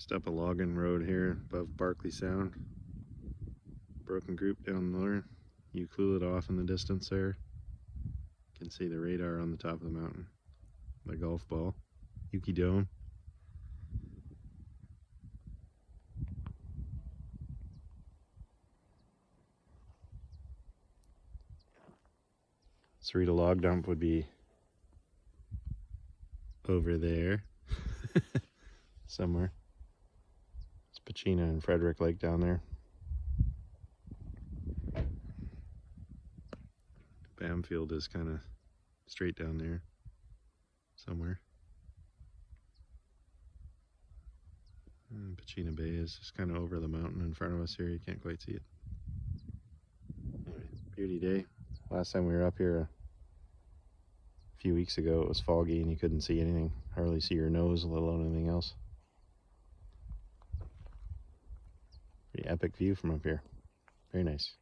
Just up a logging road here above Barkley Sound. Broken group down there. You clue it off in the distance there. You can see the radar on the top of the mountain. The golf ball. Yuki Dome. Sarita log dump would be over there somewhere. It's Pachina and Frederick Lake down there. Bamfield is kind of straight down there somewhere. And Pachina Bay is just kind of over the mountain in front of us here. You can't quite see it. Anyway, beauty day. Last time we were up here a few weeks ago, it was foggy and you couldn't see anything. Hardly see your nose, let alone anything else. Pretty epic view from up here. Very nice.